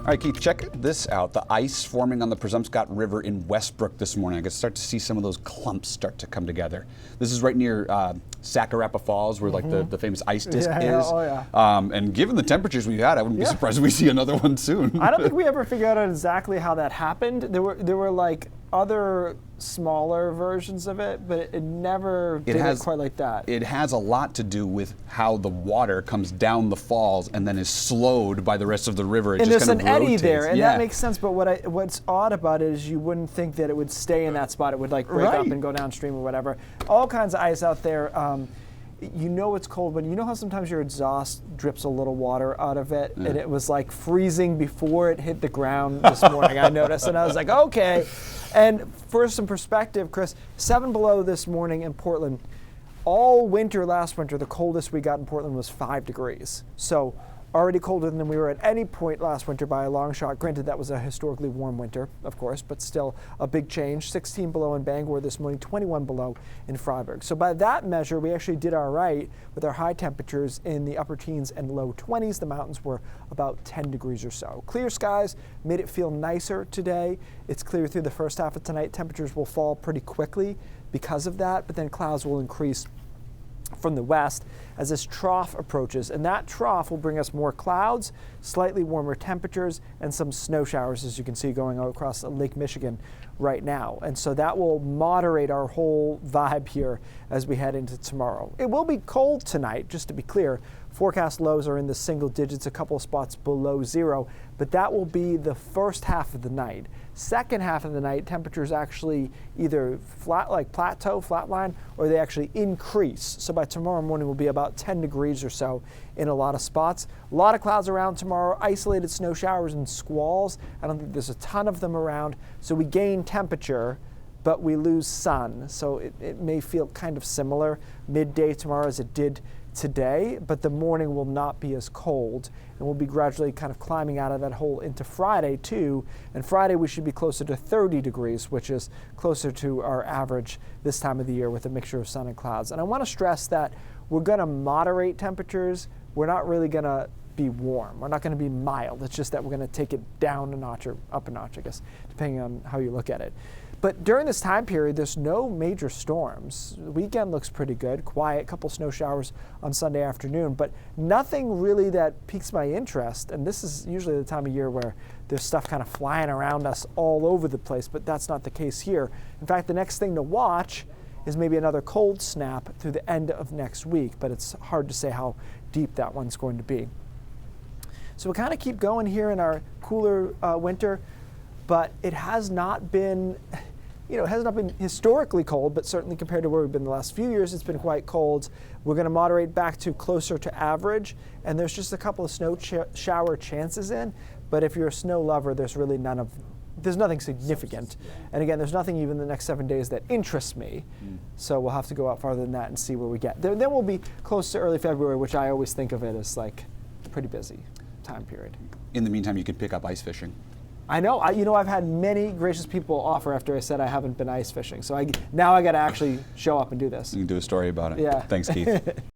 All right, Keith, check this out. The ice forming on the Presumpscot River in Westbrook this morning. I can start to see some of those clumps start to come together. This is right near Sacarapa Falls, where like the famous ice disc is. Oh, yeah. And given the temperatures we've had, I wouldn't be surprised if we see another one soon. I don't think we ever figured out exactly how that happened. There were like other smaller versions of it, but it never did it quite like that. It has a lot to do with how the water comes down the falls and then is slowed by the rest of the river. It and just there's kind an of eddy rotates. there, and yeah. that makes sense. But what's odd about it is you wouldn't think that it would stay in that spot. It would like break up and go downstream or whatever. All kinds of ice out there. You know it's cold, but you know how sometimes your exhaust drips a little water out of it, and it was like freezing before it hit the ground this morning. I noticed, and I was like, okay. And for some perspective, Chris, 7 below this morning in Portland. All winter last winter, the coldest we got in Portland was 5 degrees. So already colder than we were at any point last winter by a long shot. Granted, that was a historically warm winter, of course, but still a big change. 16 below in Bangor this morning, 21 below in Freiburg. So by that measure, we actually did all right with our high temperatures in the upper teens and low 20s. The mountains were about 10 degrees or so. Clear skies made it feel nicer today. It's clear through the first half of tonight. Temperatures will fall pretty quickly because of that, but then clouds will increase from the west as this trough approaches, and that trough will bring us more clouds, slightly warmer temperatures, and some snow showers, as you can see going across Lake Michigan right now. And so that will moderate our whole vibe here as we head into tomorrow. It will be cold tonight, just to be clear. Forecast lows are in the single digits, a couple of spots below zero, but that will be the first half of the night. Second half of the night, temperatures actually either flatline, or they actually increase. So by tomorrow morning, we'll be about 10 degrees or so in a lot of spots. A lot of clouds around tomorrow, isolated snow showers and squalls. I don't think there's a ton of them around. So we gain temperature, but we lose sun. So it may feel kind of similar midday tomorrow as it did today, but the morning will not be as cold, and we'll be gradually kind of climbing out of that hole into Friday too. And Friday we should be closer to 30 degrees, which is closer to our average this time of the year with a mixture of sun and clouds. And I want to stress that we're going to moderate temperatures. We're not really going to be warm. We're not going to be mild. It's just that we're going to take it down a notch or up a notch, I guess, depending on how you look at it. But during this time period, there's no major storms. The weekend looks pretty good, quiet, a couple snow showers on Sunday afternoon, but nothing really that piques my interest. And this is usually the time of year where there's stuff kind of flying around us all over the place, but that's not the case here. In fact, the next thing to watch is maybe another cold snap through the end of next week, but it's hard to say how deep that one's going to be. So we kind of keep going here in our cooler winter, but it has not been, it has not been historically cold, but certainly compared to where we've been the last few years, it's been quite cold. We're going to moderate back to closer to average, and there's just a couple of snow shower chances in, but if you're a snow lover, there's really there's nothing significant. And again, there's nothing even the next 7 days that interests me. So we'll have to go out farther than that and see where we get. Then we'll be close to early February, which I always think of it as like pretty busy time period. In the meantime, you can pick up ice fishing. I know. I've had many gracious people offer after I said I haven't been ice fishing. So now I got to actually show up and do this. You can do a story about it. Yeah. Thanks, Keith.